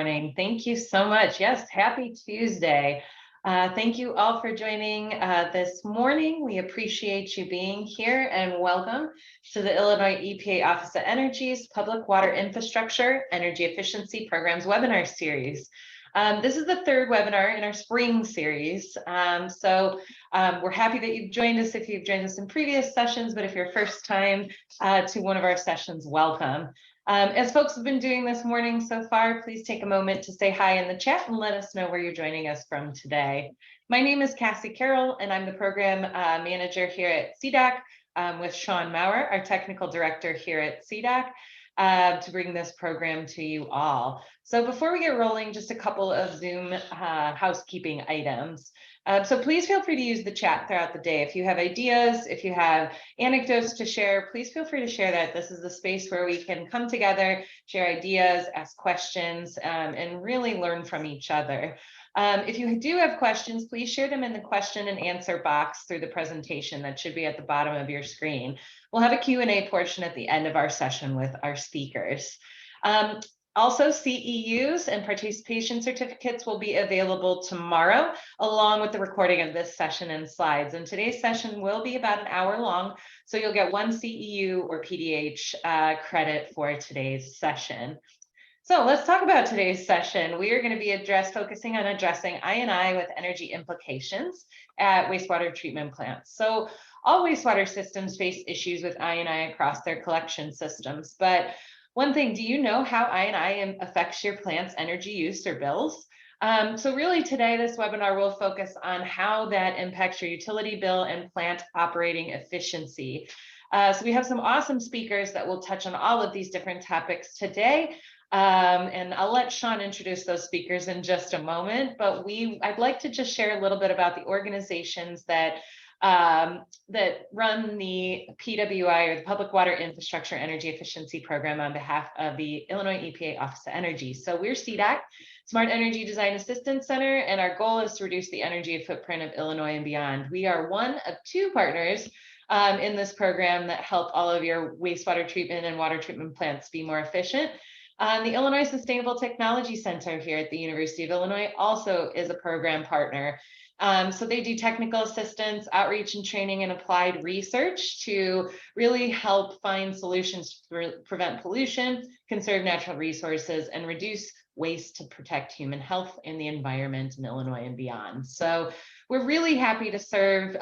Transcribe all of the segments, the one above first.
Morning. Thank you so much. Yes, happy Tuesday. Thank you all for joining this morning. We appreciate you being here and welcome to the Illinois EPA Office of Energy's Public Water Infrastructure Energy Efficiency Programs webinar series. This is the third webinar in our spring series. We're happy that you've joined us if you've joined us in previous sessions, but if you're first time to one of our sessions, welcome. As folks have been doing this morning so far, please take a moment to say hi in the chat and let us know where you're joining us from today. My name is Cassie Carroll, and I'm the program manager here at CDAC with Sean Maurer, our technical director here at CDAC, to bring this program to you all. So before we get rolling, just a couple of Zoom housekeeping items. So please feel free to use the chat throughout the day. If you have ideas, if you have anecdotes to share, please feel free to share that. This is the space where we can come together, share ideas, ask questions, and really learn from each other. If you do have questions, please share them in the question and answer box through the presentation that should be at the bottom of your screen. We'll have a Q&A portion at the end of our session with our speakers. Also, CEUs and participation certificates will be available tomorrow, along with the recording of this session and slides. And today's session will be about an hour long, so you'll get one CEU or PDH credit for today's session. So let's talk about today's session. We are going to be focusing on addressing I&I with energy implications at wastewater treatment plants. So all wastewater systems face issues with I&I across their collection systems, but one thing, do you know how I&I affects your plant's energy use or bills? So really today, this webinar will focus on how that impacts your utility bill and plant operating efficiency. So we have some awesome speakers that will touch on all of these different topics today. And I'll let Sean introduce those speakers in just a moment, but I'd like to just share a little bit about the organizations that run the PWI, or the Public Water Infrastructure Energy Efficiency Program, on behalf of the Illinois EPA Office of Energy. So we're CDAC, Smart Energy Design Assistance Center, and our goal is to reduce the energy footprint of Illinois and beyond. We are one of two partners in this program that help all of your wastewater treatment and water treatment plants be more efficient. The Illinois Sustainable Technology Center here at the University of Illinois also is a program partner. So they do technical assistance, outreach and training, and applied research to really help find solutions to prevent pollution, conserve natural resources, and reduce waste to protect human health and the environment in Illinois and beyond. So we're really happy to serve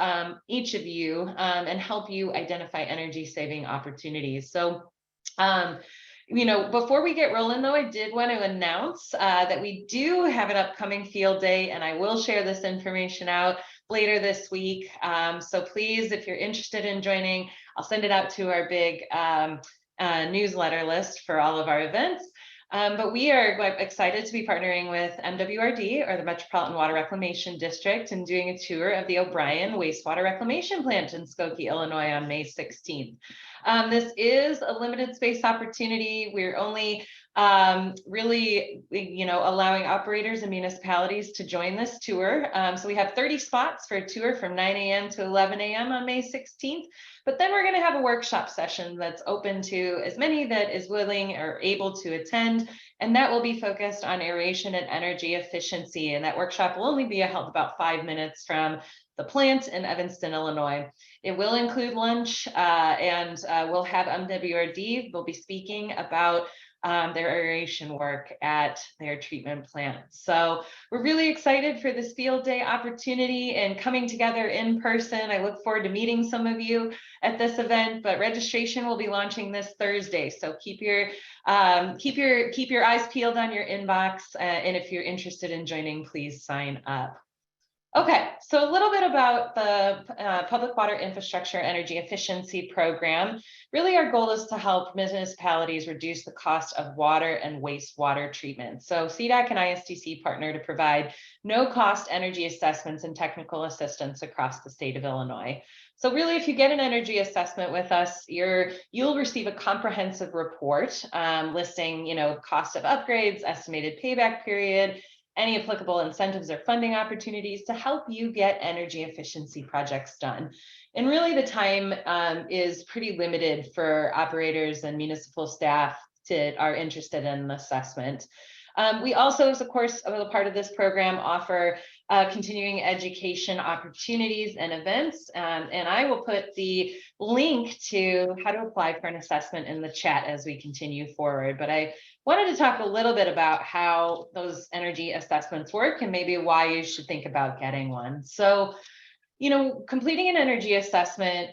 each of you and help you identify energy saving opportunities. So before we get rolling, though, I did want to announce that we do have an upcoming field day, and I will share this information out later this week. So please, if you're interested in joining, I'll send it out to our big newsletter list for all of our events. But we are excited to be partnering with MWRD, or the Metropolitan Water Reclamation District, and doing a tour of the O'Brien Wastewater Reclamation Plant in Skokie, Illinois on May 16th. This is a limited space opportunity. We're only really, allowing operators and municipalities to join this tour. So we have 30 spots for a tour from 9 a.m. to 11 a.m. on May 16th. But then we're going to have a workshop session that's open to as many that is willing or able to attend. And that will be focused on aeration and energy efficiency. And that workshop will only be held about 5 minutes from the plant in Evanston, Illinois. It will include lunch, and we'll have MWRD will be speaking about their aeration work at their treatment plant. So we're really excited for this field day opportunity and coming together in person. I look forward to meeting some of you at this event, but registration will be launching this Thursday. So keep your eyes peeled on your inbox, and if you're interested in joining, please sign up. Okay, so a little bit about the Public Water Infrastructure Energy Efficiency Program. Really, our goal is to help municipalities reduce the cost of water and wastewater treatment. So CDAC and ISTC partner to provide no-cost energy assessments and technical assistance across the state of Illinois. So really, if you get an energy assessment with us, you'll receive a comprehensive report listing, cost of upgrades, estimated payback period, any applicable incentives or funding opportunities to help you get energy efficiency projects done. And really the time is pretty limited for operators and municipal staff that are interested in an assessment. We also, as of course, a part of this program, offer continuing education opportunities and events. And I will put the link to how to apply for an assessment in the chat as we continue forward. But I wanted to talk a little bit about how those energy assessments work and maybe why you should think about getting one. So, completing an energy assessment,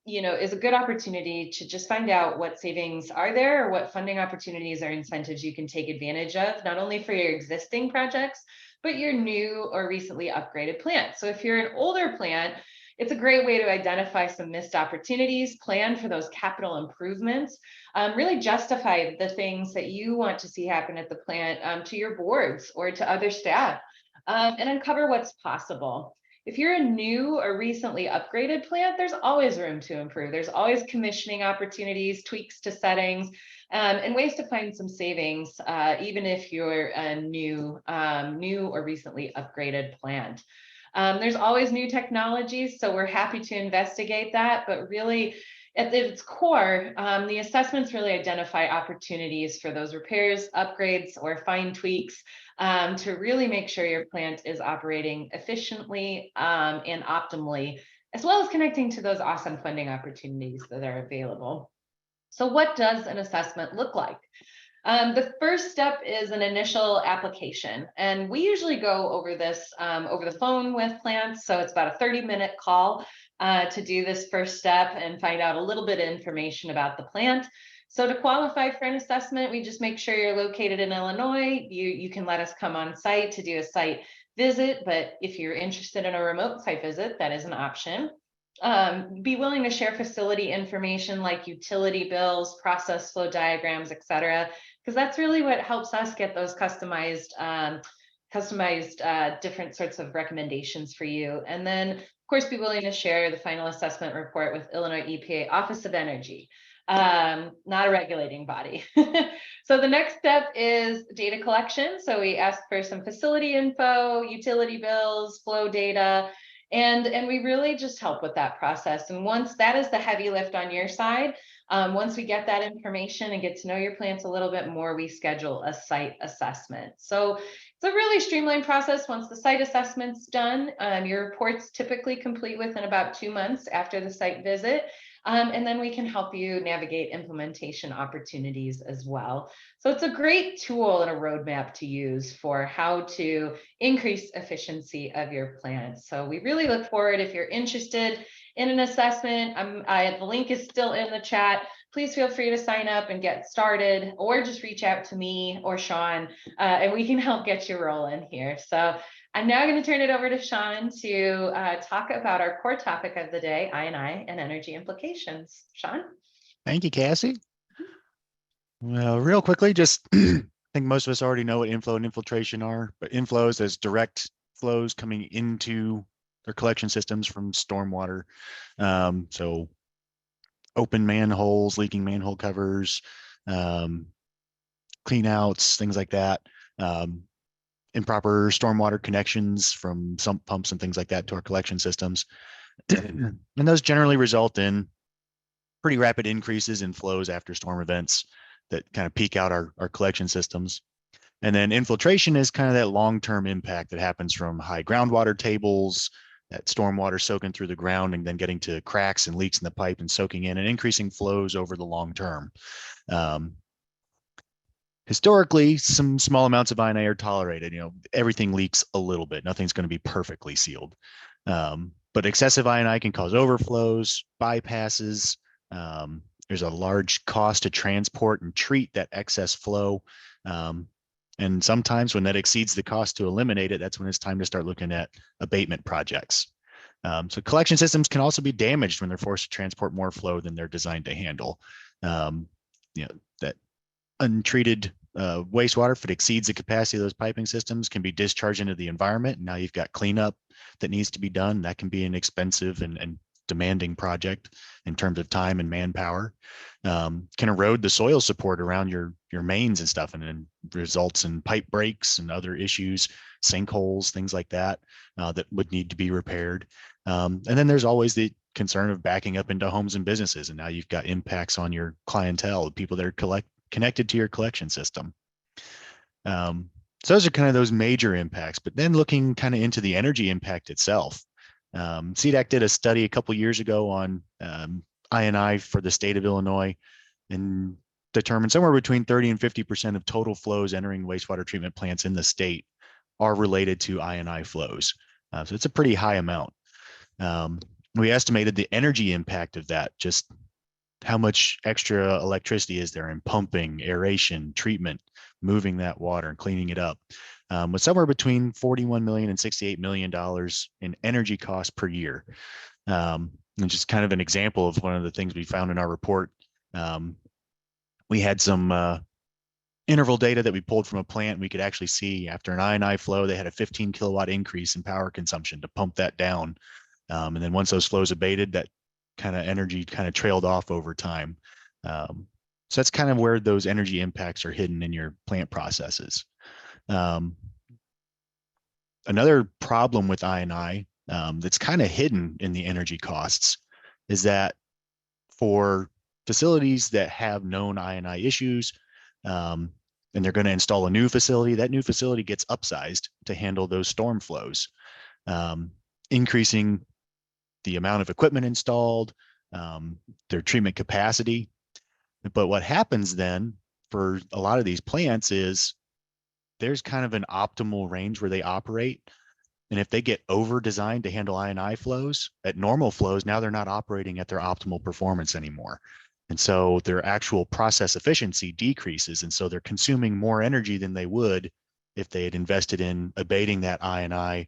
is a good opportunity to just find out what savings are there or what funding opportunities or incentives you can take advantage of, not only for your existing projects, but your new or recently upgraded plant. So if you're an older plant, it's a great way to identify some missed opportunities, plan for those capital improvements, really justify the things that you want to see happen at the plant to your boards or to other staff, and uncover what's possible. If you're a new or recently upgraded plant, there's always room to improve. There's always commissioning opportunities, tweaks to settings, and ways to find some savings, even if you're a new or recently upgraded plant. There's always new technologies, so we're happy to investigate that, but really, at its core, the assessments really identify opportunities for those repairs, upgrades, or fine tweaks to really make sure your plant is operating efficiently and optimally, as well as connecting to those awesome funding opportunities that are available. So what does an assessment look like? The first step is an initial application, and we usually go over this over the phone with plants. So it's about a 30-minute call to do this first step and find out a little bit of information about the plant. So to qualify for an assessment, we just make sure you're located in Illinois. You can let us come on site to do a site visit, but if you're interested in a remote site visit, that is an option. Be willing to share facility information like utility bills, process flow diagrams, et cetera, because that's really what helps us get those customized different sorts of recommendations for you. And then, of course, be willing to share the final assessment report with Illinois EPA Office of Energy, not a regulating body. So the next step is data collection. So we ask for some facility info, utility bills, flow data, and we really just help with that process. And once that is the heavy lift on your side, once we get that information and get to know your plants a little bit more, we schedule a site assessment. So it's a really streamlined process. Once the site assessment's done, your report's typically complete within about 2 months after the site visit. And then we can help you navigate implementation opportunities as well. So it's a great tool and a roadmap to use for how to increase efficiency of your plant. So we really look forward, if you're interested in an assessment, the link is still in the chat. Please feel free to sign up and get started, or just reach out to me or Sean, and we can help get you rolling here. So I'm now going to turn it over to Sean to talk about our core topic of the day, I&I and energy implications. Sean? Thank you, Cassie. Well, real quickly, just I think most of us already know what inflow and infiltration are, but inflows as direct flows coming into their collection systems from stormwater. So open manholes, leaking manhole covers, clean outs, things like that. Improper stormwater connections from sump pumps and things like that to our collection systems. And those generally result in pretty rapid increases in flows after storm events that kind of peak out our collection systems. And then infiltration is kind of that long-term impact that happens from high groundwater tables, that stormwater soaking through the ground and then getting to cracks and leaks in the pipe and soaking in and increasing flows over the long term. Historically, some small amounts of I&I are tolerated. Everything leaks a little bit. Nothing's going to be perfectly sealed. But excessive I&I can cause overflows, bypasses. There's a large cost to transport and treat that excess flow. And sometimes when that exceeds the cost to eliminate it, that's when it's time to start looking at abatement projects. So collection systems can also be damaged when they're forced to transport more flow than they're designed to handle. That untreated wastewater, if it exceeds the capacity of those piping systems, can be discharged into the environment. And now you've got cleanup that needs to be done. That can be an expensive and demanding project in terms of time and manpower. Can erode the soil support around your mains and stuff, and then results in pipe breaks and other issues, sinkholes, things like that, that would need to be repaired. And then there's always the concern of backing up into homes and businesses. And now you've got impacts on your clientele, the people that are connected to your collection system. So those are kind of those major impacts, but then looking kind of into the energy impact itself. CDAC did a study a couple years ago on I&I for the state of Illinois and determined somewhere between 30 and 50% of total flows entering wastewater treatment plants in the state are related to I&I flows. So it's a pretty high amount. We estimated the energy impact of that, just how much extra electricity is there in pumping, aeration, treatment, moving that water and cleaning it up, was somewhere between $41 million and $68 million in energy costs per year. And just kind of an example of one of the things we found in our report, we had some interval data that we pulled from a plant. We could actually see after an I&I flow, they had a 15 kilowatt increase in power consumption to pump that down. And then once those flows abated, that kind of energy kind of trailed off over time. So that's kind of where those energy impacts are hidden in your plant processes. Another problem with I&I that's kind of hidden in the energy costs is that for facilities that have known I&I issues, and they're going to install a new facility, that new facility gets upsized to handle those storm flows, increasing the amount of equipment installed, their treatment capacity. But what happens then for a lot of these plants is there's kind of an optimal range where they operate. And if they get over designed to handle I&I flows at normal flows, now they're not operating at their optimal performance anymore. And so their actual process efficiency decreases. And so they're consuming more energy than they would if they had invested in abating that I&I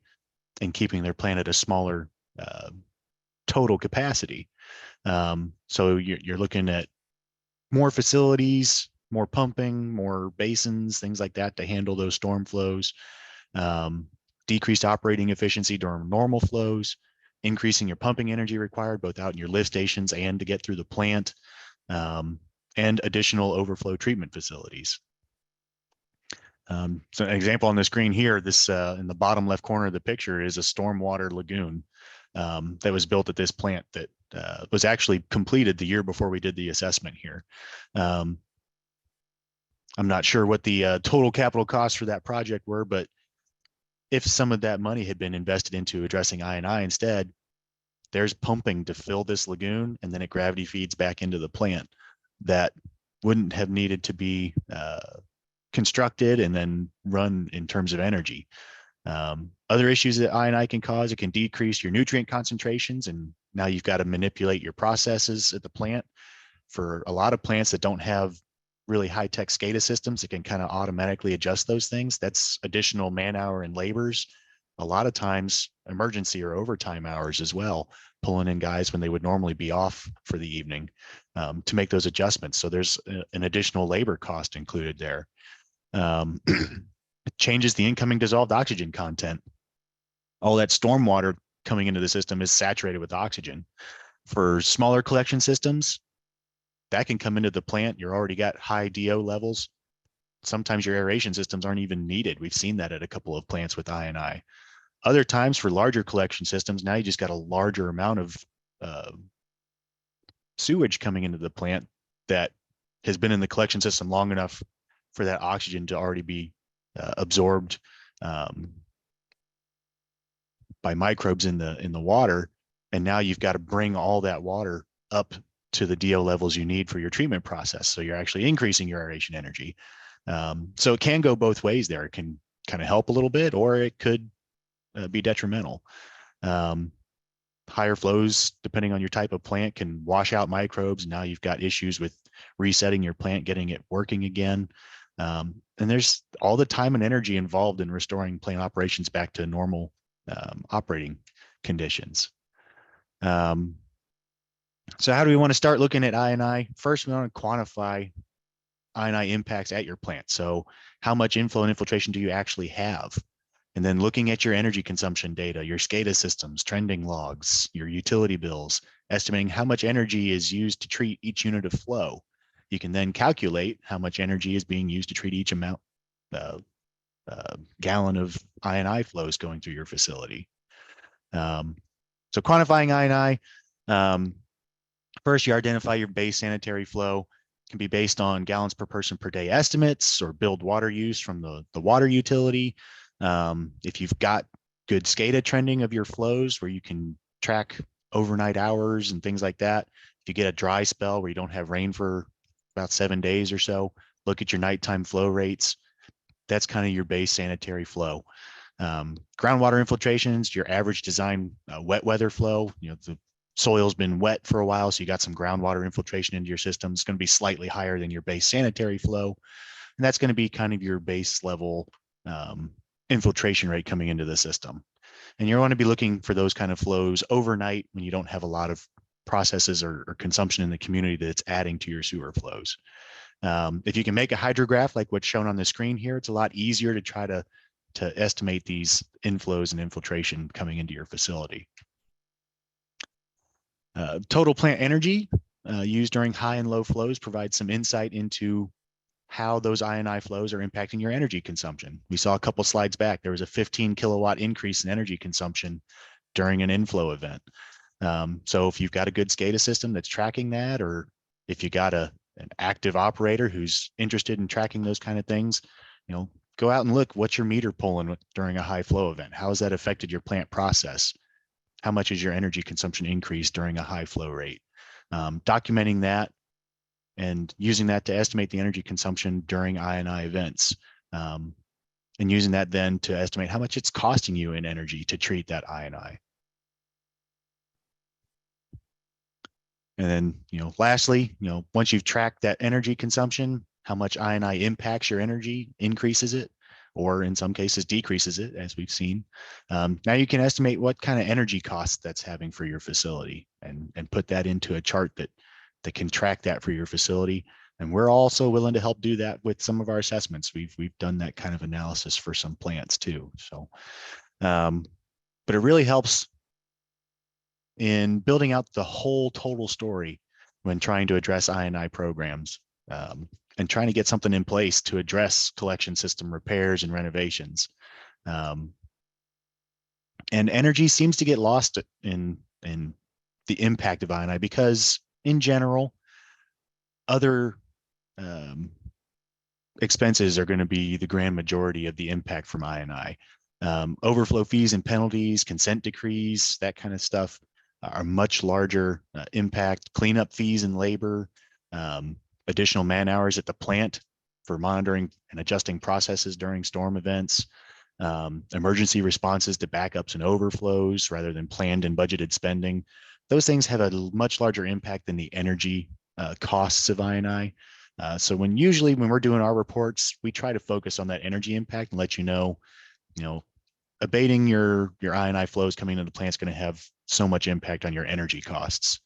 and keeping their plant at a smaller total capacity. So you're looking at more facilities, more pumping, more basins, things like that to handle those storm flows, decreased operating efficiency during normal flows, increasing your pumping energy required both out in your lift stations and to get through the plant, and additional overflow treatment facilities. So an example on the screen here, this in the bottom left corner of the picture is a stormwater lagoon that was built at this plant that was actually completed the year before we did the assessment here. I'm not sure what the total capital costs for that project were, but if some of that money had been invested into addressing I&I instead, there's pumping to fill this lagoon and then it gravity feeds back into the plant that wouldn't have needed to be constructed and then run in terms of energy. Other issues that I&I can cause, it can decrease your nutrient concentrations, and now you've got to manipulate your processes at the plant. For a lot of plants that don't have really high-tech SCADA systems, it can kind of automatically adjust those things. That's additional man hour and labors. A lot of times emergency or overtime hours as well, pulling in guys when they would normally be off for the evening to make those adjustments. So there's an additional labor cost included there. It changes the incoming dissolved oxygen content. All that storm water coming into the system is saturated with oxygen. For smaller collection systems, that can come into the plant. You're already got high DO levels. Sometimes your aeration systems aren't even needed. We've seen that at a couple of plants with I&I. Other times for larger collection systems, now you just got a larger amount of sewage coming into the plant that has been in the collection system long enough for that oxygen to already be absorbed by microbes in the water. And now you've got to bring all that water up to the DO levels you need for your treatment process. So you're actually increasing your aeration energy. So it can go both ways there. It can kind of help a little bit, or it could be detrimental. Higher flows, depending on your type of plant, can wash out microbes. Now you've got issues with resetting your plant, getting it working again. And there's all the time and energy involved in restoring plant operations back to normal operating conditions. So how do we want to start looking at I&I? First, we want to quantify I&I impacts at your plant. So how much inflow and infiltration do you actually have? And then looking at your energy consumption data, your SCADA systems, trending logs, your utility bills, estimating how much energy is used to treat each unit of flow. You can then calculate how much energy is being used to treat each gallon of I&I flows going through your facility. So quantifying I&I, first you identify your base sanitary flow. can be based on gallons per person per day estimates or billed water use from the water utility. If you've got good SCADA trending of your flows where you can track overnight hours and things like that. If you get a dry spell where you don't have rain for about 7 days or so, look at your nighttime flow rates. That's kind of your base sanitary flow. Groundwater infiltrations, your average design wet weather flow. The soil's been wet for a while, so you got some groundwater infiltration into your system. It's going to be slightly higher than your base sanitary flow. And that's going to be kind of your base level infiltration rate coming into the system. And you want to be looking for those kind of flows overnight when you don't have a lot of processes or consumption in the community that's adding to your sewer flows. If you can make a hydrograph like what's shown on the screen here, it's a lot easier to try to estimate these inflows and infiltration coming into your facility. Total plant energy used during high and low flows provides some insight into how those I&I flows are impacting your energy consumption. We saw a couple slides back, there was a 15 kilowatt increase in energy consumption during an inflow event. So if you've got a good SCADA system that's tracking that, or if you got an active operator who's interested in tracking those kind of things, go out and look, what's your meter pulling during a high flow event? How has that affected your plant process? How much is your energy consumption increase during a high flow rate? Documenting that and using that to estimate the energy consumption during I&I events. And using that then to estimate how much it's costing you in energy to treat that I&I. And then, lastly, once you've tracked that energy consumption, how much I&I impacts your energy, increases it, or in some cases decreases it, as we've seen. Now you can estimate what kind of energy costs that's having for your facility and put that into a chart that can track that for your facility. And we're also willing to help do that with some of our assessments. We've done that kind of analysis for some plants too. So, but it really helps in building out the whole total story when trying to address I&I programs, and trying to get something in place to address collection system repairs and renovations. And energy seems to get lost in the impact of I&I because in general, other expenses are going to be the grand majority of the impact from I&I. Overflow fees and penalties, consent decrees, that kind of stuff are much larger impact. Cleanup fees and labor, additional man hours at the plant for monitoring and adjusting processes during storm events, emergency responses to backups and overflows rather than planned and budgeted spending. Those things have a much larger impact than the energy costs of I&I. So when we're doing our reports, we try to focus on that energy impact and let you know, abating your I&I flows coming into the plant is going to have so much impact on your energy costs.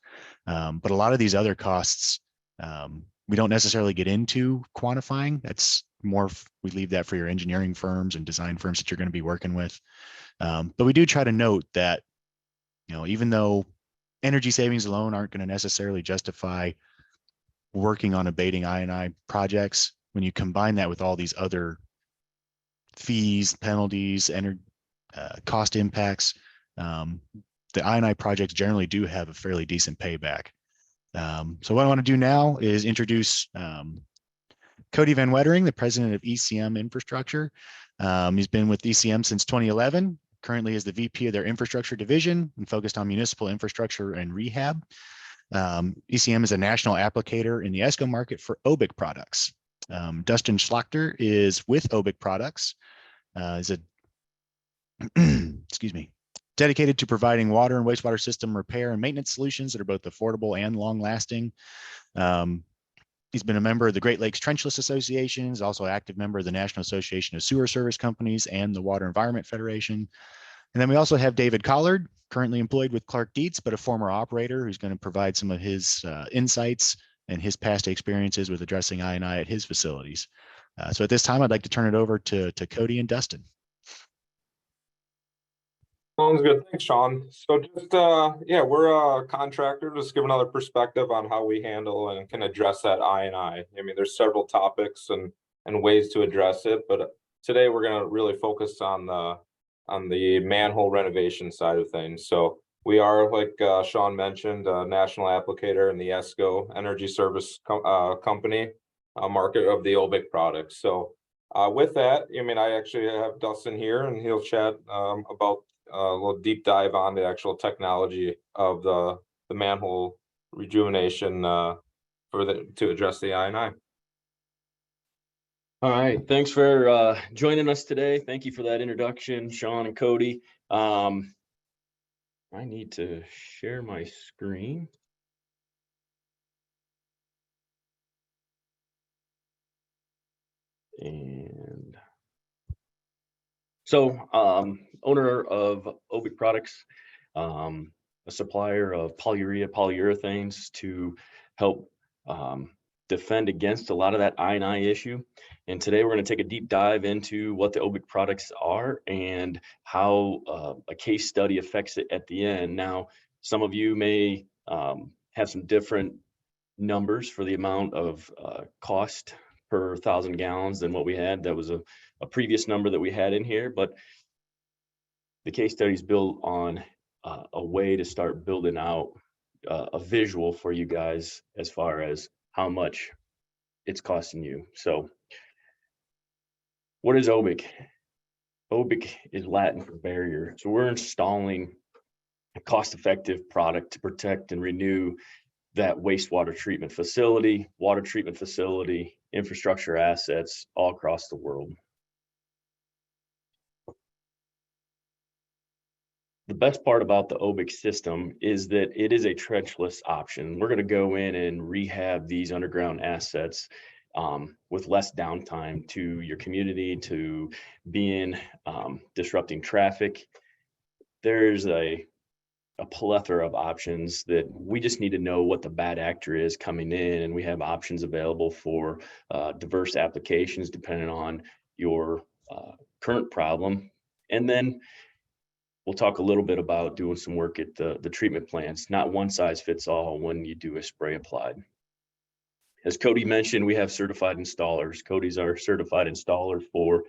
But a lot of these other costs, we don't necessarily get into quantifying. That's more, we leave that for your engineering firms and design firms that you're going to be working with. But we do try to note that, even though energy savings alone aren't going to necessarily justify working on abating I&I projects, when you combine that with all these other fees, penalties, cost impacts, the I&I projects generally do have a fairly decent payback. So what I want to do now is introduce Cody Van Wettering, the president of ECM Infrastructure. He's been with ECM since 2011, currently is the VP of their infrastructure division and focused on municipal infrastructure and rehab. ECM is a national applicator in the ESCO market for OBIC products. Dustin Schlachter is with OBIC products. Is a excuse me, dedicated to providing water and wastewater system repair and maintenance solutions that are both affordable and long-lasting. He's been a member of the Great Lakes Trenchless Association. He's also an active member of the National Association of Sewer Service Companies and the Water Environment Federation. And then we also have David Collard, currently employed with Clark Dietz, but a former operator who's going to provide some of his insights and his past experiences with addressing I&I at his facilities. So at this time, I'd like to turn it over to Cody and Dustin. Sounds good. Thanks, Sean. So just, we're a contractor. Just give another perspective on how we handle and can address that I&I. I mean, there's several topics and ways to address it, but today we're going to really focus on the manhole renovation side of things. So We are, like Sean mentioned, a national applicator in the ESCO Energy Service Company market of the OBIC products. So with that, I mean, I actually have Dustin here, and he'll chat about a little deep dive on the actual technology of the manhole rejuvenation to address the I&I. All right, thanks for joining us today. Thank you for that introduction, Sean and Cody. I need to share my screen. And so, owner of OBIC Products, a supplier of polyurea, polyurethanes to help defend against a lot of that I&I issue. And today we're going to take a deep dive into what the OBIC products are and how a case study affects it at the end. Now, some of you may have some different numbers for the amount of cost per 1,000 gallons than what we had. That was a previous number that we had in here, but the case study is built on a way to start building out a visual for you guys as far as how much it's costing you. So what is OBIC? OBIC is Latin for barrier. So we're installing a cost-effective product to protect and renew that wastewater treatment facility, water treatment facility, infrastructure assets all across the world. The best part about the OBIC system is that it is a trenchless option. We're going to go in and rehab these underground assets with less downtime to your community, to being disrupting traffic. There's a plethora of options that we just need to know what the bad actor is coming in, and we have options available for diverse applications depending on your current problem. And then we'll talk a little bit about doing some work at the treatment plants. Not one size fits all when you do a spray applied. As Cody mentioned, we have certified installers. Cody's our certified installer for,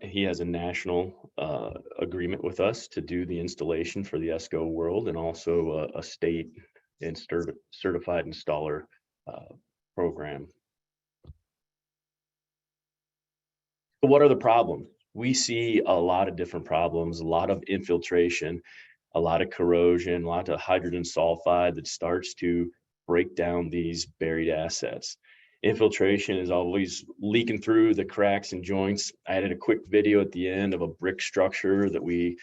he has a national agreement with us to do the installation for the ESCO world, and also a state and certified installer program. But what are the problems? We see a lot of different problems, a lot of infiltration, a lot of corrosion, a lot of hydrogen sulfide that starts to break down these buried assets. Infiltration is always leaking through the cracks and joints. I added a quick video at the end of a brick structure that we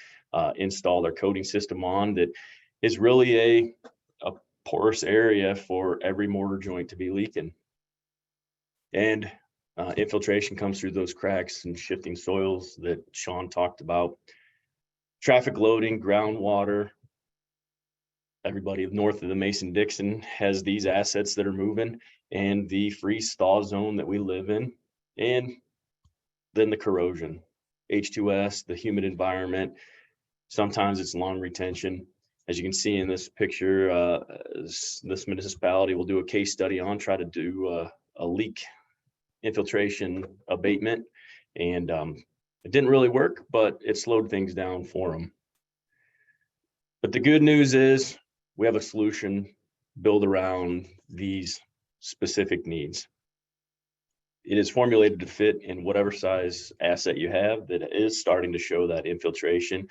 installed our coating system on that is really a porous area for every mortar joint to be leaking. And infiltration comes through those cracks and shifting soils that Sean talked about. Traffic loading, groundwater. Everybody north of the Mason-Dixon has these assets that are moving, and the freeze-thaw zone that we live in, and then the corrosion, H2S, the humid environment. Sometimes it's long retention. As you can see in this picture, this municipality will do a case study on, try to do a leak infiltration abatement, and it didn't really work, but it slowed things down for them. But the good news is we have a solution built around these specific needs. It is formulated to fit in whatever size asset you have that is starting to show that infiltration.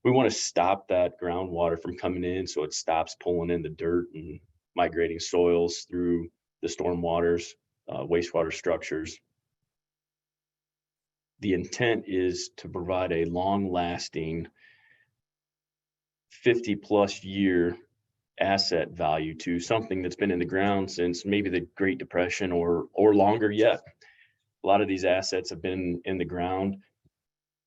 We want to stop that groundwater from coming in, so it stops pulling in the dirt and migrating soils through the storm waters, wastewater structures. The intent is to provide a long-lasting 50+ year asset value to something that's been in the ground since maybe the Great Depression or longer yet. A lot of these assets have been in the ground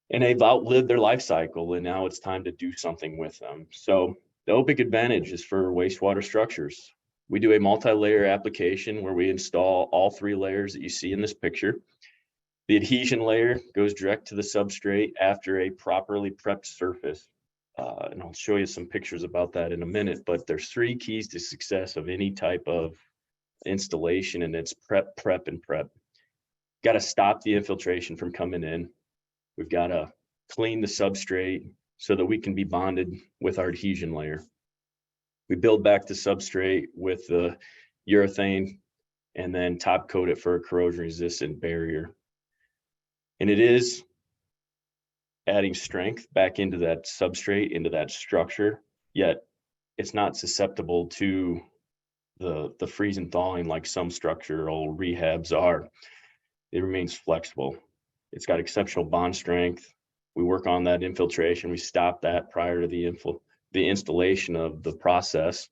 and they've outlived their life cycle, and now it's time to do something with them. So the OBIC advantage is for wastewater structures. We do a multi-layer application where we install all 3 layers that you see in this picture. The adhesion layer goes direct to the substrate after a properly prepped surface. And I'll show you some pictures about that in a minute, but there's 3 keys to success of any type of installation, and it's prep, prep, and prep. Got to stop the infiltration from coming in. We've got to clean the substrate so that we can be bonded with our adhesion layer. We build back the substrate with the urethane and then top coat it for a corrosion resistant barrier. And it is adding strength back into that substrate, into that structure, yet it's not susceptible to the freeze and thawing like some structural rehabs are. It remains flexible. It's got exceptional bond strength. We work on that infiltration. We stop that prior to the installation of the process.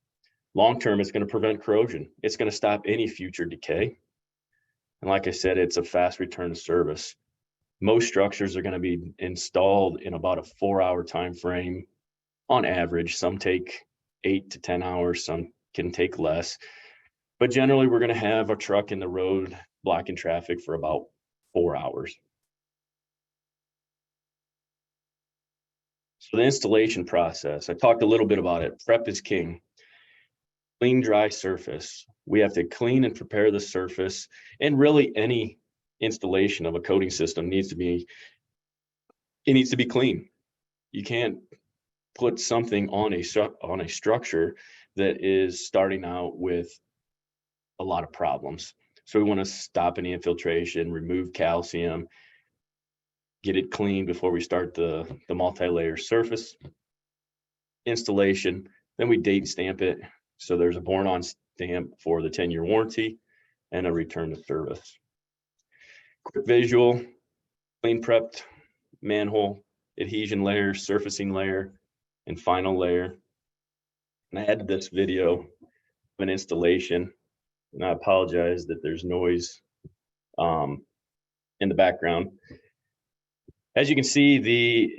Long-term, it's going to prevent corrosion. It's going to stop any future decay. And like I said, it's a fast return to service. Most structures are going to be installed in about a 4-hour time frame on average. Some take 8 to 10 hours, some can take less. But generally, we're going to have a truck in the road blocking traffic for about 4 hours. So the installation process, I talked a little bit about it. Prep is king. Clean, dry surface. We have to clean and prepare the surface, and really any installation of a coating system needs to be clean. You can't put something on a structure that is starting out with a lot of problems. So we want to stop any infiltration, remove calcium, get it clean before we start the multi-layer surface installation. Then we date stamp it. So there's a born on stamp for the 10-year warranty and a return to service. Quick visual, clean prepped manhole, adhesion layer, surfacing layer, and final layer. And I added this video of an installation, and I apologize that there's noise in the background. As you can see, the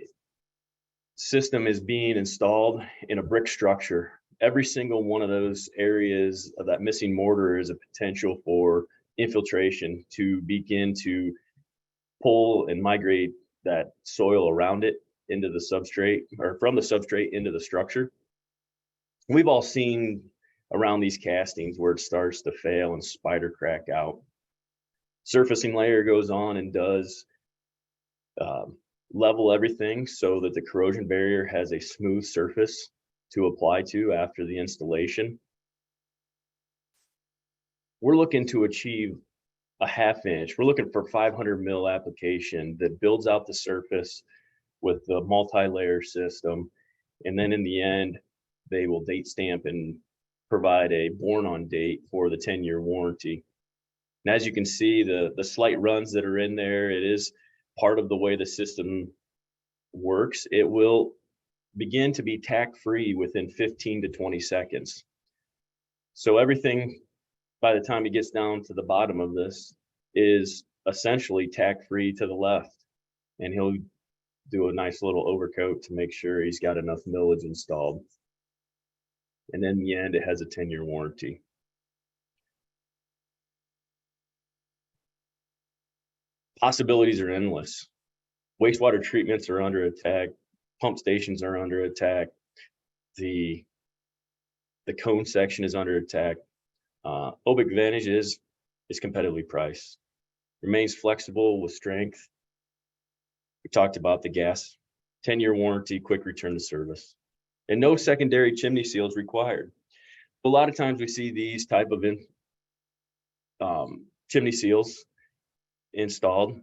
system is being installed in a brick structure. Every single one of those areas of that missing mortar is a potential for infiltration to begin to pull and migrate that soil around it into the substrate, or from the substrate into the structure. We've all seen around these castings where it starts to fail and spider crack out. Surfacing layer goes on and does level everything so that the corrosion barrier has a smooth surface to apply to after the installation. We're looking to achieve a 1/2 inch. We're looking for 500 mil application that builds out the surface with the multi-layer system. And then in the end, they will date stamp and provide a born on date for the 10-year warranty. And as you can see, the slight runs that are in there, it is part of the way the system works. It will begin to be tack free within 15 to 20 seconds. So everything, by the time it gets down to the bottom of this, is essentially tack free to the left. And he'll do a nice little overcoat to make sure he's got enough millage installed. And in the end, it has a 10-year warranty. Possibilities are endless. Wastewater treatments are under attack. Pump stations are under attack. The cone section is under attack. Obic Vantage is competitively priced. Remains flexible with strength. We talked about the gas, 10-year warranty, quick return to service, and no secondary chimney seals required. A lot of times we see these type of chimney seals installed.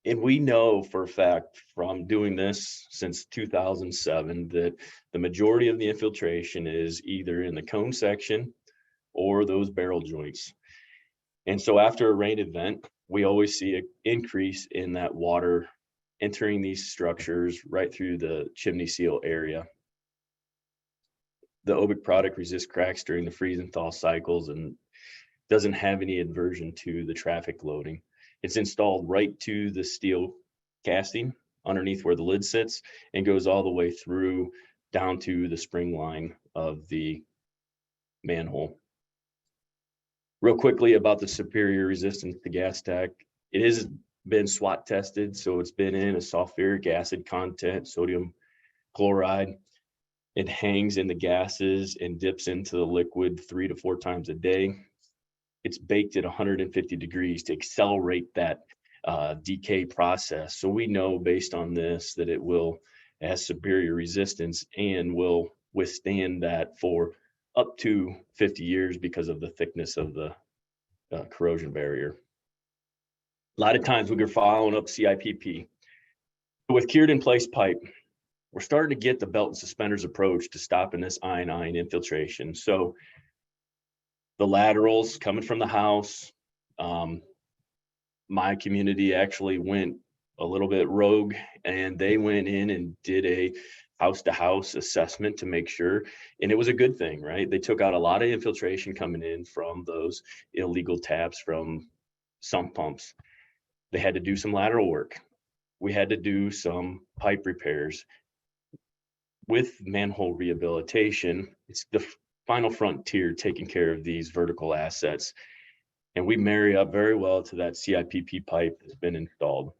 And we know for a fact from doing this since 2007 that the majority of the infiltration is either in the cone section or those barrel joints. And so after a rain event, we always see an increase in that water entering these structures right through the chimney seal area. The Obic product resists cracks during the freeze and thaw cycles and doesn't have any aversion to the traffic loading. It's installed right to the steel casting underneath where the lid sits and goes all the way through down to the spring line of the manhole. Real quickly about the superior resistance to gas tack. It has been SWOT tested, so it's been in a sulfuric acid content, sodium chloride. It hangs in the gases and dips into the liquid 3 to 4 times a day. It's baked at 150 degrees to accelerate that decay process. So we know based on this that it will has superior resistance and will withstand that for up to 50 years because of the thickness of the corrosion barrier. A lot of times we're following up CIPP. With cured in place pipe, we're starting to get the belt and suspenders approach to stopping this I&I and infiltration. So the laterals coming from the house, my community actually went a little bit rogue, and they went in and did a house-to-house assessment to make sure, and it was a good thing, right? They took out a lot of infiltration coming in from those illegal taps from sump pumps. They had to do some lateral work. We had to do some pipe repairs. With manhole rehabilitation, it's the final frontier taking care of these vertical assets. And we marry up very well to that CIPP pipe that's been installed.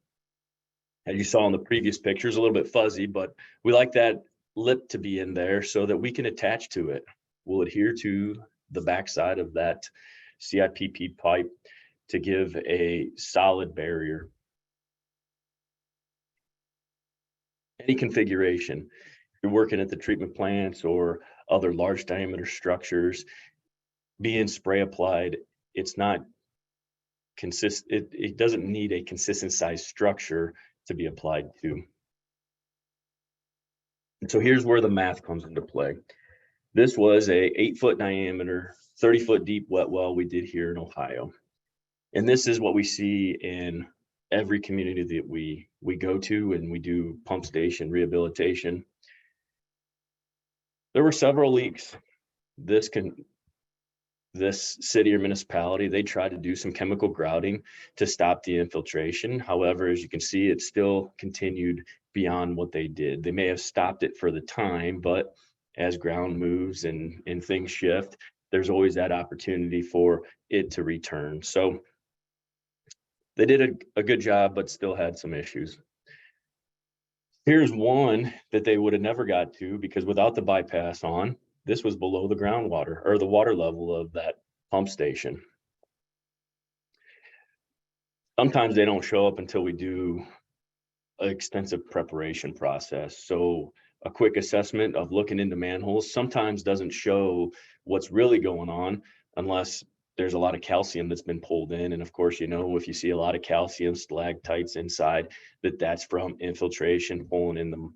As you saw in the previous pictures, a little bit fuzzy, but we like that lip to be in there so that we can attach to it. We'll adhere to the backside of that CIPP pipe to give a solid barrier. Any configuration, if you're working at the treatment plants or other large diameter structures, being spray applied, it's not consistent. It doesn't need a consistent size structure to be applied to. And so here's where the math comes into play. This was a 8-foot diameter, 30-foot deep wet well we did here in Ohio. And this is what we see in every community that we go to and we do pump station rehabilitation. There were several leaks. This city or municipality, they tried to do some chemical grouting to stop the infiltration. However, as you can see, it still continued beyond what they did. They may have stopped it for the time, but as ground moves and things shift, there's always that opportunity for it to return. So they did a good job, but still had some issues. Here's one that they would have never got to because without the bypass on, this was below the groundwater or the water level of that pump station. Sometimes they don't show up until we do an extensive preparation process. So a quick assessment of looking into manholes sometimes doesn't show what's really going on unless there's a lot of calcium that's been pulled in. And of course, you know, if you see a lot of calcium stalactites inside, that's from infiltration pulling in the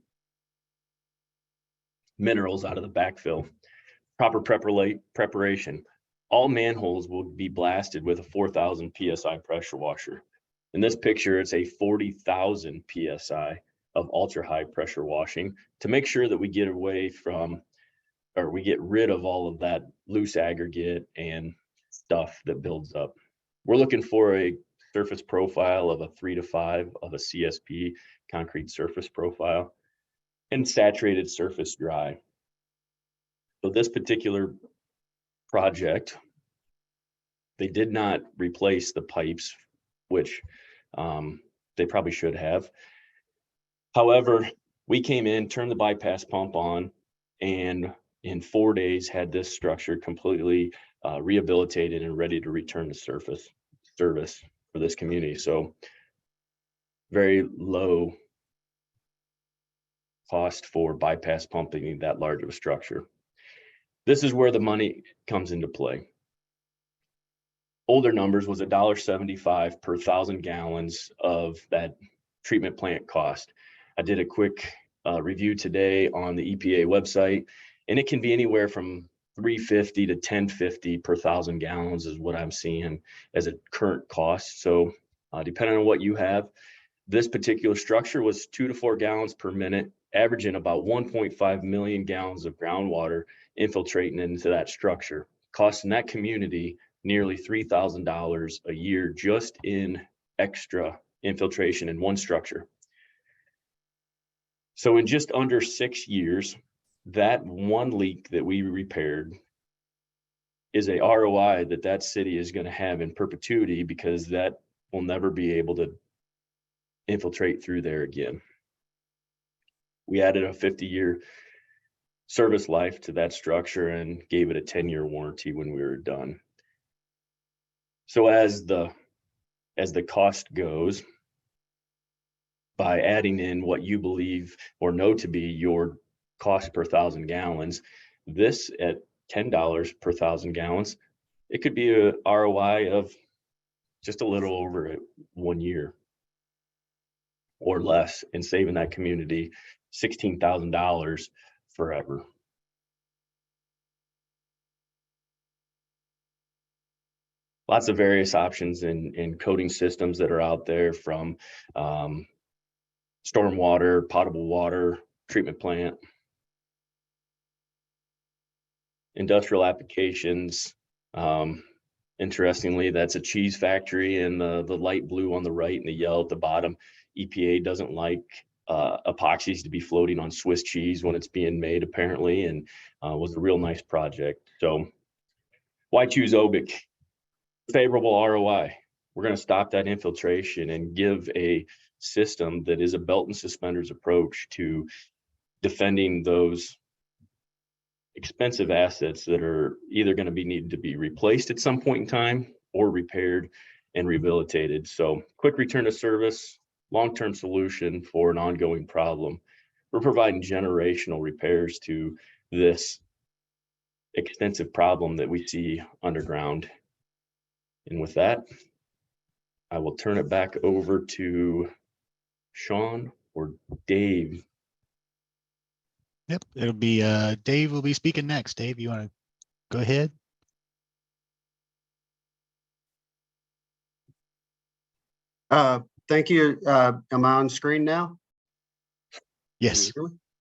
minerals out of the backfill. Proper preparation. All manholes will be blasted with a 4,000 PSI pressure washer. In this picture, it's a 40,000 PSI of ultra high pressure washing to make sure that we get away from, or we get rid of all of that loose aggregate and stuff that builds up. We're looking for a surface profile of a 3 to 5 of a CSP, concrete surface profile, and saturated surface dry. So this particular project, they did not replace the pipes, which they probably should have. However, we came in, turned the bypass pump on, and in 4 days had this structure completely rehabilitated and ready to return to service for this community. So very low cost for bypass pumping that large of a structure. This is where the money comes into play. Older numbers was $1.75 per 1,000 gallons of that treatment plant cost. I did a quick review today on the EPA website, and it can be anywhere from $3.50 to $10.50 per 1,000 gallons is what I'm seeing as a current cost. So depending on what you have, this particular structure was 2 to 4 gallons per minute, averaging about 1.5 million gallons of groundwater infiltrating into that structure, costing that community nearly $3,000 a year just in extra infiltration in one structure. So in just under 6 years, that one leak that we repaired is a ROI that city is going to have in perpetuity because that will never be able to infiltrate through there again. We added a 50-year service life to that structure and gave it a 10-year warranty when we were done. So as the cost goes, by adding in what you believe or know to be your cost per 1,000 gallons. This at $10 per 1,000 gallons, it could be a ROI of just a little over 1 year or less, and saving that community $16,000 forever. Lots of various options in coating systems that are out there, from stormwater, potable water, treatment plant, industrial applications. Interestingly, that's a cheese factory, and the light blue on the right and the yellow at the bottom. EPA doesn't like epoxies to be floating on Swiss cheese when it's being made, apparently, and was a real nice project. So why choose Obic? Favorable ROI. We're going to stop that infiltration and give a system that is a belt and suspenders approach to defending those expensive assets that are either going to be needed to be replaced at some point in time or repaired and rehabilitated. So quick return to service, long-term solution for an ongoing problem. We're providing generational repairs to this extensive problem that we see underground. And with that, I will turn it back over to Sean or Dave. Yep, it'll be Dave will be speaking next. Dave, you want to go ahead? Thank you. Am I on screen now? Yes.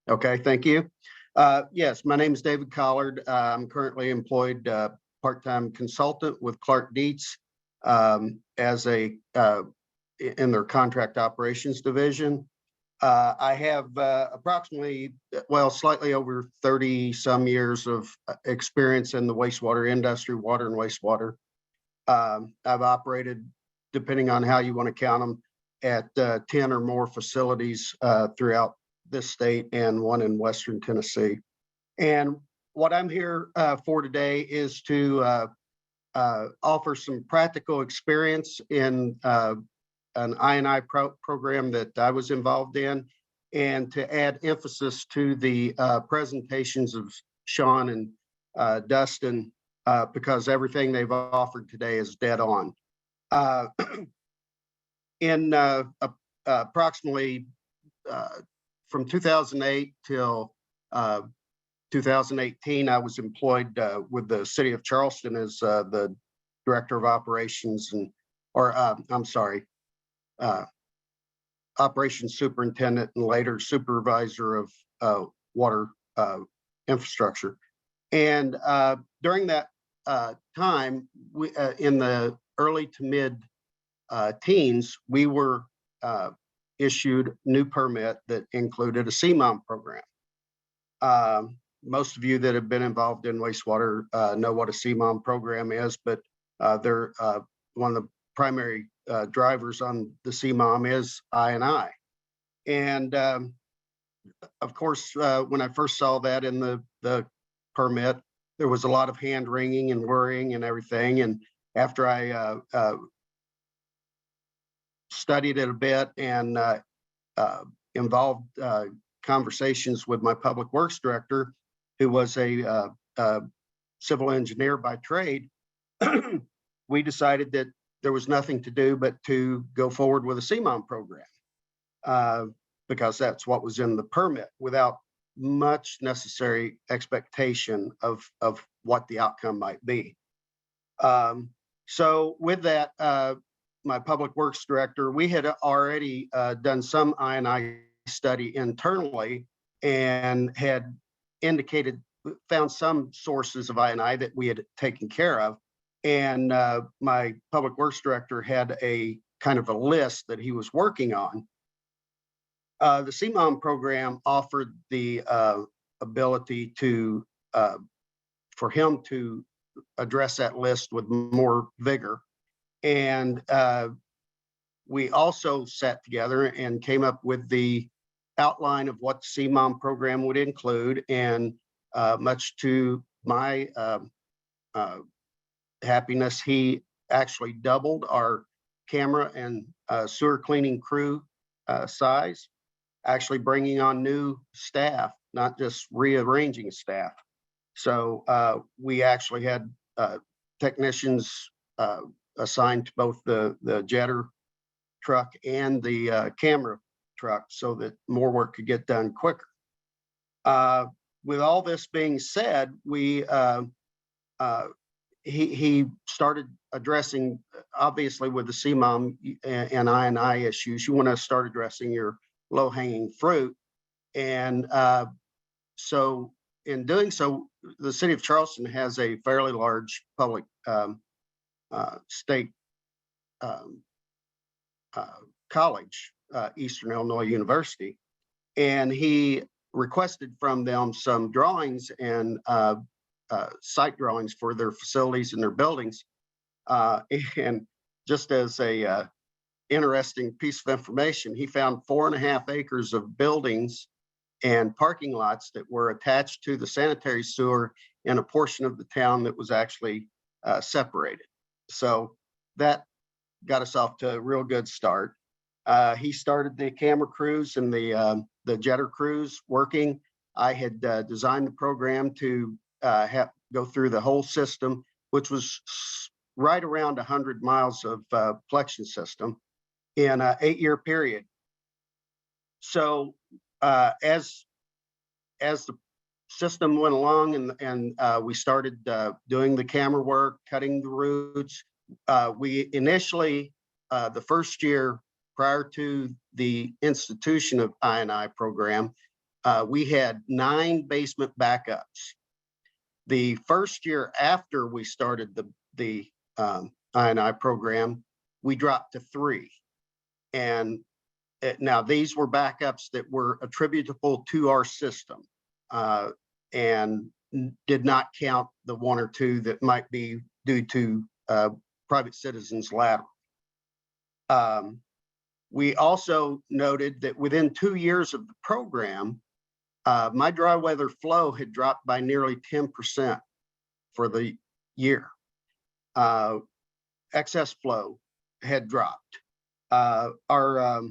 Okay, thank you. Yes, my name is David Collard. I'm currently employed part-time consultant with Clark Dietz as a in their contract operations division. I have approximately, well, slightly over 30 some years of experience in the wastewater industry, water and wastewater. I've operated, depending on how you want to count them, at 10 or more facilities throughout this state and one in Western Tennessee. And what I'm here for today is to offer some practical experience in an I&I program that I was involved in, and to add emphasis to the presentations of Sean and Dustin, because everything they've offered today is dead on. In approximately from 2008 till 2018, I was employed with the city of Charleston as the director of operations operations superintendent, and later supervisor of water infrastructure. And during that time, we, in the early to mid teens, we were issued new permit that included a CMOM program. Most of you that have been involved in wastewater know what a CMOM program is, but they're one of the primary drivers on the CMOM is I&I. And of course, when I first saw that in the permit, there was a lot of hand wringing and worrying and everything. And after I studied it a bit and involved conversations with my public works director, who was a civil engineer by trade, we decided that there was nothing to do but to go forward with a CMOM program, because that's what was in the permit, without much necessary expectation of what the outcome might be. So with that, my public works director, we had already done some I&I study internally and had found some sources of I&I that we had taken care of. And my public works director had a kind of a list that he was working on. The CMOM program offered the ability to for him to address that list with more vigor. And we also sat together and came up with the outline of what the CMOM program would include. And much to my happiness, he actually doubled our camera and sewer cleaning crew size, actually bringing on new staff, not just rearranging staff. So we actually had technicians assigned to both the jetter truck and the camera truck so that more work could get done quicker. With all this being said, he started addressing, obviously with the CMOM and I&I issues, you want to start addressing your low-hanging fruit. And so in doing so, the city of Charleston has a fairly large public state college, Eastern Illinois University, and he requested from them some drawings and site drawings for their facilities and their buildings. And just as a interesting piece of information, he found 4.5 acres of buildings and parking lots that were attached to the sanitary sewer in a portion of the town that was actually separated. So that got us off to a real good start. He started the camera crews and the jetter crews working. I had designed the program to go through the whole system, which was right around 100 miles of collection system in an 8-year period. So as the system went along and we started doing the camera work, cutting the routes, we initially, the first year prior to the institution of I&I program, we had 9 basement backups. The first year after we started the I&I program, we dropped to 3. And now these were backups that were attributable to our system and did not count the 1 or 2 that might be due to private citizens lateral. We also noted that within 2 years of the program, my dry weather flow had dropped by nearly 10% for the year. Excess flow had dropped. Our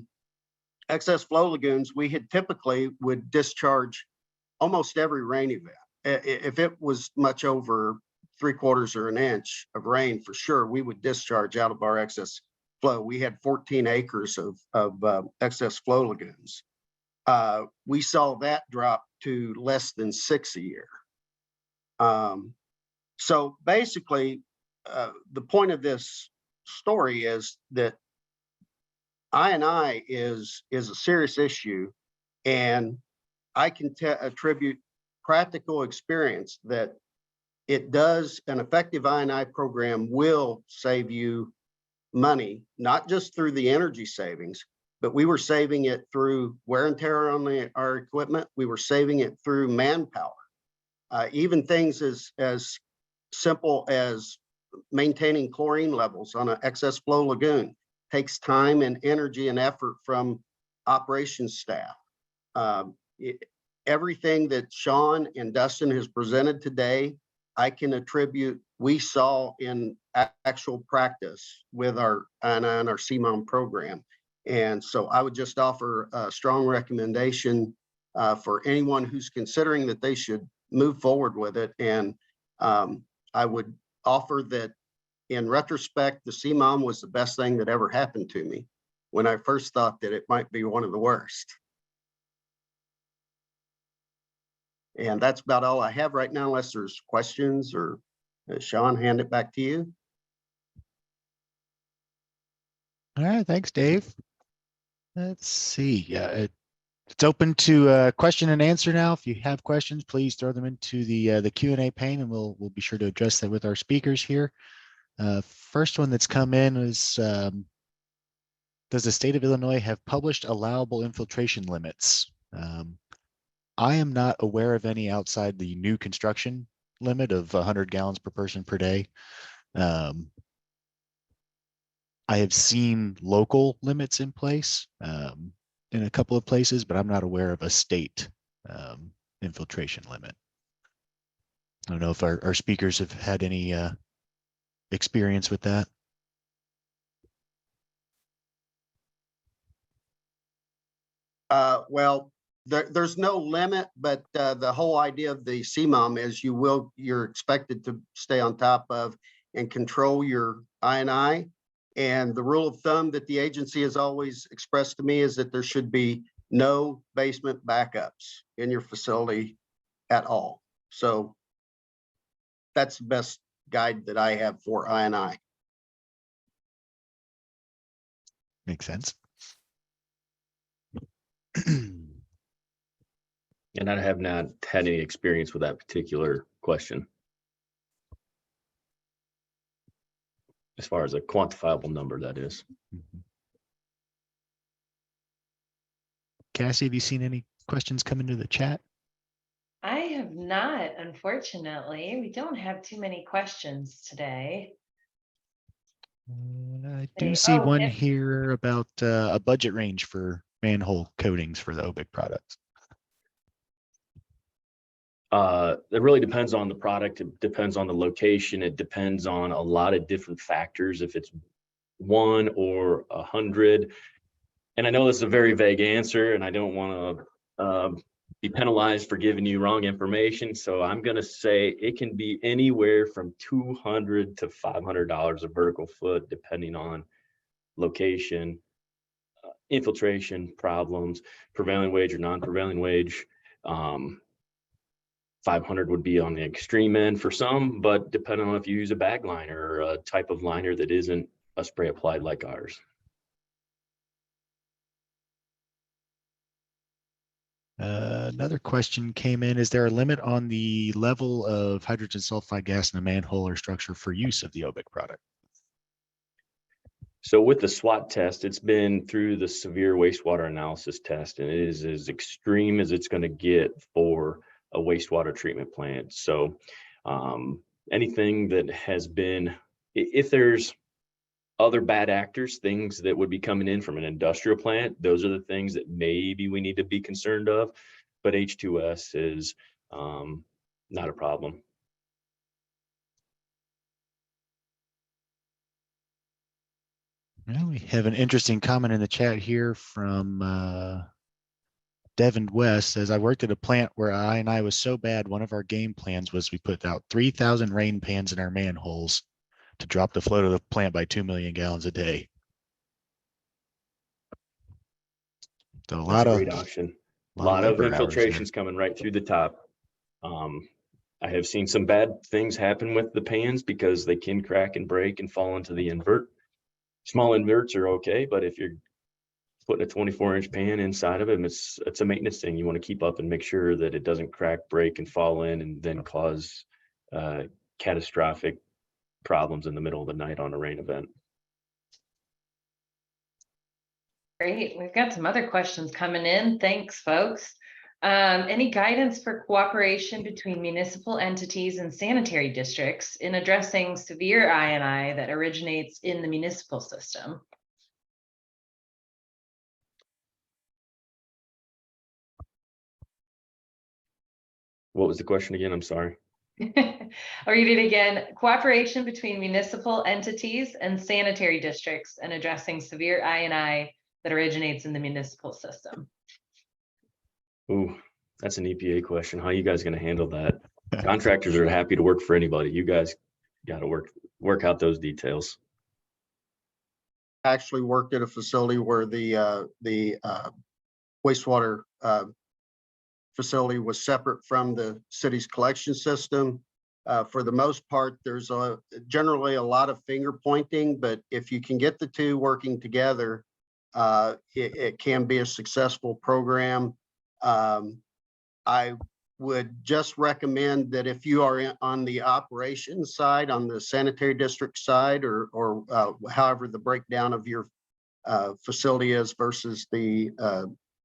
excess flow lagoons, we had typically would discharge almost every rain event. If it was much over 3/4 or an inch of rain, for sure, we would discharge out of our excess flow. We had 14 acres of excess flow lagoons. We saw that drop to less than 6 a year. So basically, the point of this story is that I&I is a serious issue, and I can attribute practical experience that it does. An effective I&I program will save you money, not just through the energy savings, but we were saving it through wear and tear on our equipment. We were saving it through manpower. Even things as simple as maintaining chlorine levels on an excess flow lagoon takes time and energy and effort from operations staff. Everything that Sean and Dustin has presented today, I can attribute we saw in actual practice with our I&I and our CMOM program. And so I would just offer a strong recommendation for anyone who's considering that they should move forward with it. And I would offer that in retrospect, the CMOM was the best thing that ever happened to me when I first thought that it might be one of the worst. And that's about all I have right now, unless there's questions. Or Sean, hand it back to you. All right, thanks, Dave. Let's see. It's open to question and answer now. If you have questions, please throw them into the Q&A pane, and we'll be sure to address that with our speakers here. First one that's come in is, does the state of Illinois have published allowable infiltration limits? I am not aware of any outside the new construction limit of 100 gallons per person per day. I have seen local limits in place in a couple of places, but I'm not aware of a state infiltration limit. I don't know if our speakers have had any experience with that. Well, there's no limit, but the whole idea of the CMOM is you're expected to stay on top of and control your I&I. And the rule of thumb that the agency has always expressed to me is that there should be no basement backups in your facility at all. So that's the best guide that I have for I&I. Makes sense. And I have not had any experience with that particular question. As far as a quantifiable number, that is. Cassie, have you seen any questions come into the chat? I have not, unfortunately. We don't have too many questions today. I do see Oh, one yeah. here about a budget range for manhole coatings for the OBIC products. It really depends on the product. It depends on the location. It depends on a lot of different factors. If it's 1 or 100, and I know this is a very vague answer, and I don't want to be penalized for giving you wrong information. So I'm going to say it can be anywhere from $200 to $500 a vertical foot, depending on location, infiltration problems, prevailing wage or non-prevailing wage. 500 would be on the extreme end for some, but depending on if you use a bag liner or a type of liner that isn't a spray applied like ours. Another question came in. Is there a limit on the level of hydrogen sulfide gas in a manhole or structure for use of the OBIC product? So with the SWOT test, it's been through the severe wastewater analysis test, and it is as extreme as it's going to get for a wastewater treatment plant. So anything that has been, if there's other bad actors, things that would be coming in from an industrial plant, those are the things that maybe we need to be concerned of, but H2S is not a problem. Well, we have an interesting comment in the chat here from Devin West. Says, I worked at a plant where I&I was so bad, one of our game plans was we put out 3,000 rain pans in our manholes to drop the flow to the plant by 2 million gallons a day. So a lot of option. A lot of infiltrations coming right through the top. I have seen some bad things happen with the pans because they can crack and break and fall into the invert. Small inverts are okay, but if you're putting a 24-inch pan inside of it, it's a maintenance thing. You want to keep up and make sure that it doesn't crack, break, and fall in and then cause catastrophic problems in the middle of the night on a rain event. Great. We've got some other questions coming in. Thanks, folks. Any guidance for cooperation between municipal entities and sanitary districts in addressing severe I&I that originates in the municipal system? What was the question again? I'm sorry. I'll read it again. Cooperation between municipal entities and sanitary districts in addressing severe I&I that originates in the municipal system. Ooh, that's an EPA question. How are you guys going to handle that? Contractors are happy to work for anybody. You guys got to work out those details. Actually worked at a facility where the wastewater facility was separate from the city's collection system. For the most part, there's generally a lot of finger pointing, but if you can get the two working together, it can be a successful program. I would just recommend that if you are on the operations side, on the sanitary district side, or however the breakdown of your facility is versus the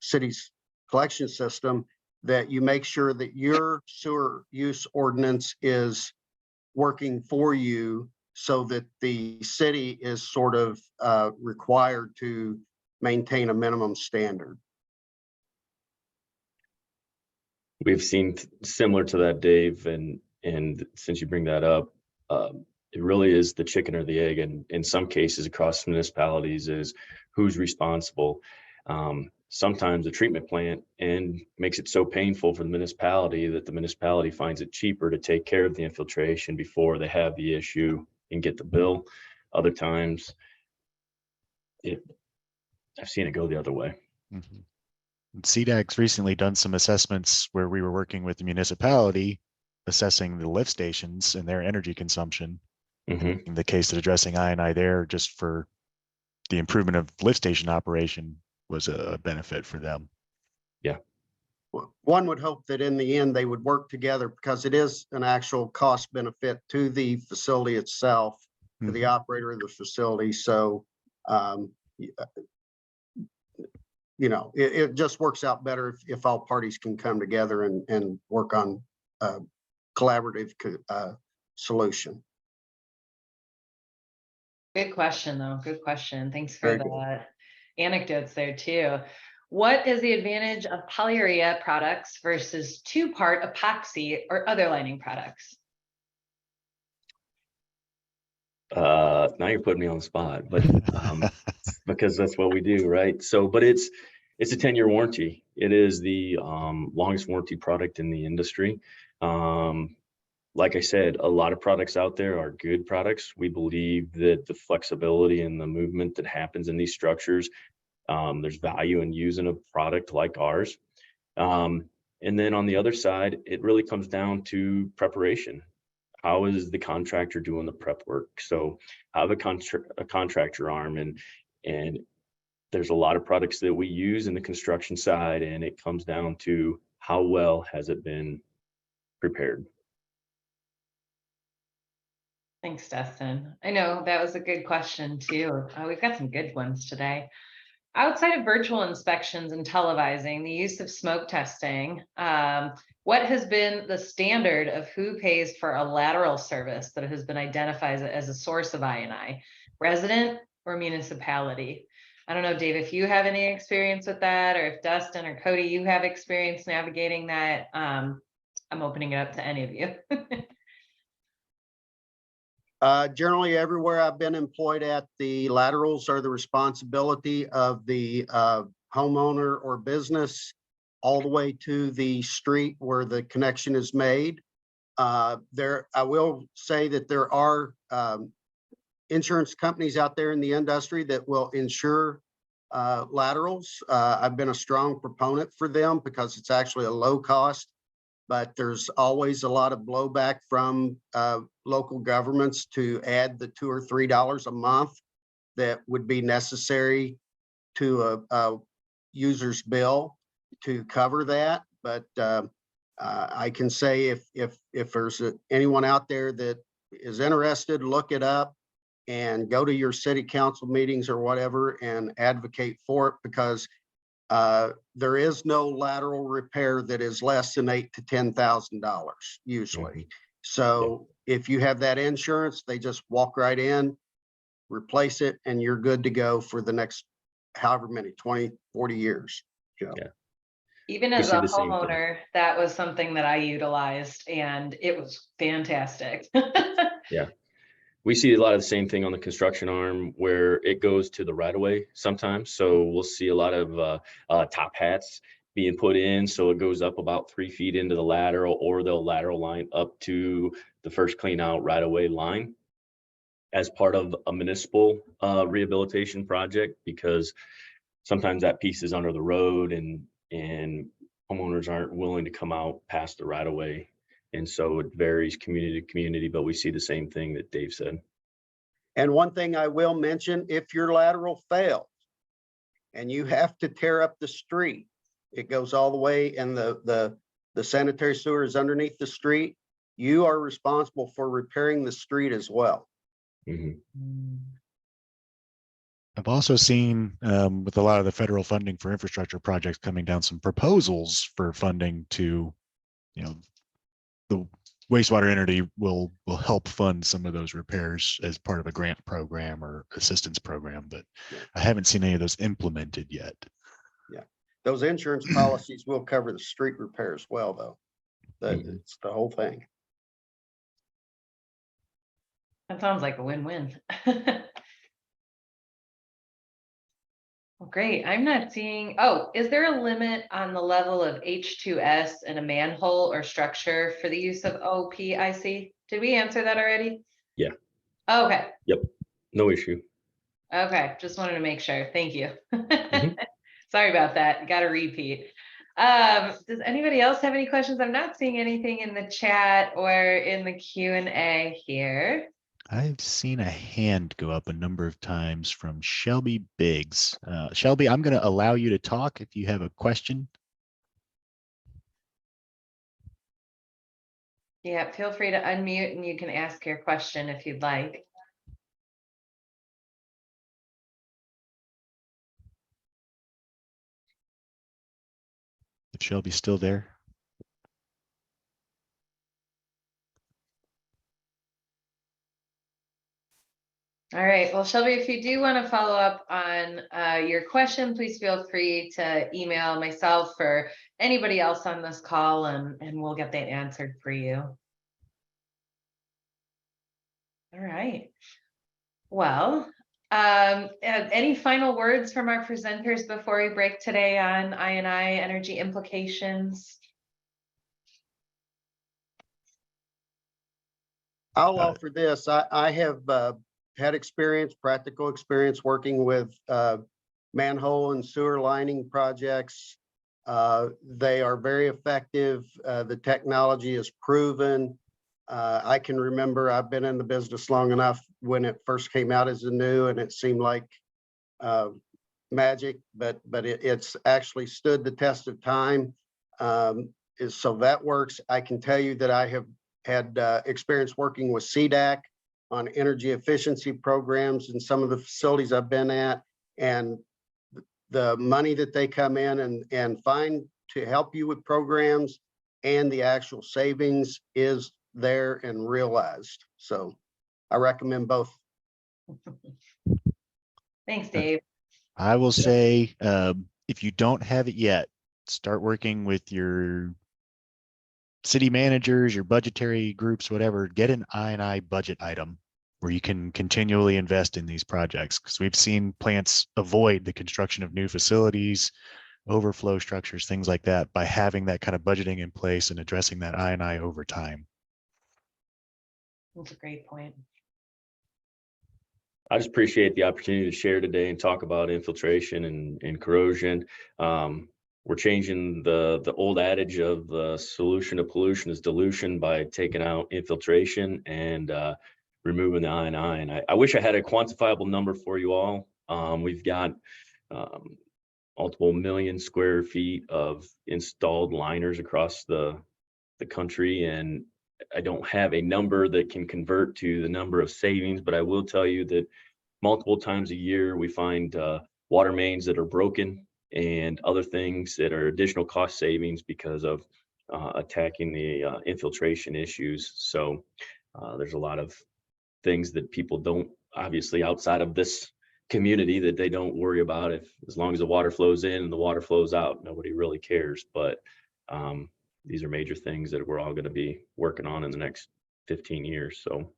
city's collection system, that you make sure that your sewer use ordinance is working for you so that the city is sort of required to maintain a minimum standard. We've seen similar to that, Dave, and since you bring that up, it really is the chicken or the egg, and in some cases across municipalities is who's responsible. sometimes a treatment plant and makes it so painful for the municipality that the municipality finds it cheaper to take care of the infiltration before they have the issue and get the bill. Other times, I've seen it go the other way. Mhm. CDAC's recently done some assessments where we were working with the municipality, assessing the lift stations and their energy consumption. Mhm. In the case of addressing I&I there, just for the improvement of lift station operation was a benefit for them. One would hope that in the end they would work together, because it is an actual cost benefit to the facility itself, to the operator of the facility. So, it just works out better if all parties can come together and work on a collaborative solution. Good question, though. Good question. Thanks for Very the good. anecdotes there too. What is the advantage of polyurea products versus two-part epoxy or other lining products? Now you're putting me on the spot, but because that's what we do, right? So, but it's a 10-year warranty. It is the longest warranty product in the industry. Like I said, a lot of products out there are good products. We believe that the flexibility and the movement that happens in these structures, there's value in using a product like ours. And then on the other side, it really comes down to preparation. How is the contractor doing the prep work? So I have a contractor arm, and there's a lot of products that we use in the construction side, and it comes down to how well has it been prepared. Thanks, Dustin. I know that was a good question too. We've got some good ones today. Outside of virtual inspections and televising, the use of smoke testing, what has been the standard of who pays for a lateral service that has been identified as a source of I&I, resident or municipality? I don't know, Dave, if you have any experience with that, or if Dustin or Cody, you have experience navigating that. I'm opening it up to any of you. Generally, everywhere I've been employed at, the laterals are the responsibility of the homeowner or business, all the way to the street where the connection is made. I will say that there are insurance companies out there in the industry that will insure laterals. I've been a strong proponent for them because it's actually a low cost, but there's always a lot of blowback from local governments to add the $2 or $3 a month that would be necessary to a user's bill to cover that. But I can say if there's anyone out there that is interested, look it up and go to your city council meetings or whatever and advocate for it, because there is no lateral repair that is less than $8,000 to $10,000 usually. So if you have that insurance, they just walk right in, replace it, and you're good to go for the next however many, 20, 40 years. Yeah. Even as a homeowner, that was something that I utilized, and it was fantastic. Yeah. We see a lot of the same thing on the construction arm where it goes to the right of way sometimes. So we'll see a lot of top hats being put in. So it goes up about 3 feet into the lateral, or they'll lateral line up to the first clean out right of way line as part of a municipal rehabilitation project, because sometimes that piece is under the road and homeowners aren't willing to come out past the right of way. And so it varies community to community, but we see the same thing that Dave said. And one thing I will mention, if your lateral fails and you have to tear up the street, it goes all the way, and the sanitary sewer is underneath the street, you are responsible for repairing the street as well. Mm-hmm. I've also seen with a lot of the federal funding for infrastructure projects coming down, some proposals for funding to, the wastewater entity will help fund some of those repairs as part of a grant program or assistance program, but I haven't seen any of those implemented yet. Yeah. Those insurance policies will cover the street repair as well, though. It's the whole thing. That sounds like a win-win. Well, great. I'm not seeing, oh, is there a limit on the level of H2S in a manhole or structure for the use of OPIC? Did we answer that already? Yeah. Okay. Yep. No issue. Okay. Just wanted to make sure. Thank you. Mhm. Sorry about that. Got to repeat. Does anybody else have any questions? I'm not seeing anything in the chat or in the Q&A here. I've seen a hand go up a number of times from Shelby Biggs. Shelby, I'm going to allow you to talk if you have a question. Yeah, feel free to unmute and you can ask your question if you'd like. If Shelby's still there. All right. Well, Shelby, if you do want to follow up on your question, please feel free to email myself or anybody else on this call, and we'll get that answered for you. All right. Well, any final words from our presenters before we break today on I&I energy implications? I'll offer this. I have had experience, practical experience working with manhole and sewer lining projects. They are very effective. The technology is proven. I can remember I've been in the business long enough when it first came out as a new, and it seemed like magic, but it's actually stood the test of time. So that works. I can tell you that I have had experience working with CDAC on energy efficiency programs in some of the facilities I've been at, and the money that they come in and find to help you with programs and the actual savings is there and realized. So I recommend both. Thanks, Dave. I will say, if you don't have it yet, start working with your city managers, your budgetary groups, whatever. Get an I&I budget item where you can continually invest in these projects, because we've seen plants avoid the construction of new facilities, overflow structures, things like that, by having that kind of budgeting in place and addressing that I&I over time. That's a great point. I just appreciate the opportunity to share today and talk about infiltration and corrosion. We're changing the old adage of the solution to pollution is dilution by taking out infiltration and removing the I&I. And I wish I had a quantifiable number for you all. We've got multiple million square feet of installed liners across the country, and I don't have a number that can convert to the number of savings, but I will tell you that multiple times a year we find water mains that are broken and other things that are additional cost savings because of attacking the infiltration issues. So there's a lot of things that people don't, obviously outside of this community, that they don't worry about. If as long as the water flows in and the water flows out, nobody really cares. But these are major things that we're all going to be working on in the next 15 years. So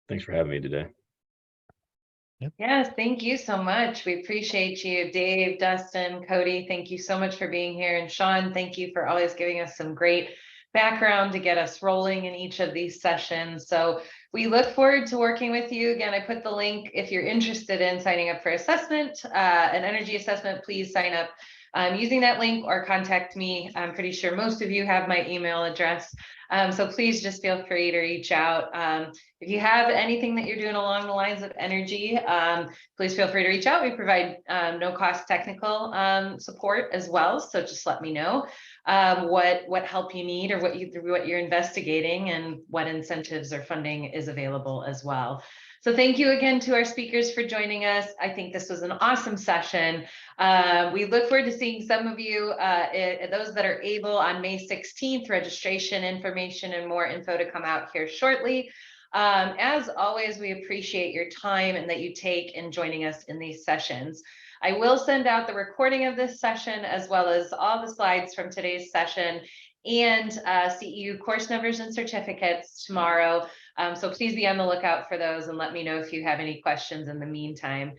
thanks for having me today. Yes, thank you so much. We appreciate you, Dave, Dustin, Cody. Thank you so much for being here. And Sean, thank you for always giving us some great background to get us rolling in each of these sessions. So we look forward to working with you. Again, I put the link if you're interested in signing up for assessment, an energy assessment, please sign up using that link or contact me. I'm pretty sure most of you have my email address. So please just feel free to reach out. If you have anything that you're doing along the lines of energy, please feel free to reach out. We provide no cost technical support as well. So just let me know what help you need or what you're investigating and what incentives or funding is available as well. So thank you again to our speakers for joining us. I think this was an awesome session. We look forward to seeing some of you, those that are able, on May 16th, registration information and more info to come out here shortly. As always, we appreciate your time and that you take in joining us in these sessions. I will send out the recording of this session as well as all the slides from today's session and CEU course numbers and certificates tomorrow. So please be on the lookout for those and let me know if you have any questions in the meantime.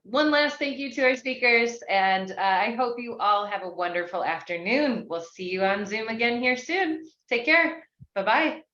One last thank you to our speakers, and I hope you all have a wonderful afternoon. We'll see you on Zoom again here soon. Take care. Bye-bye.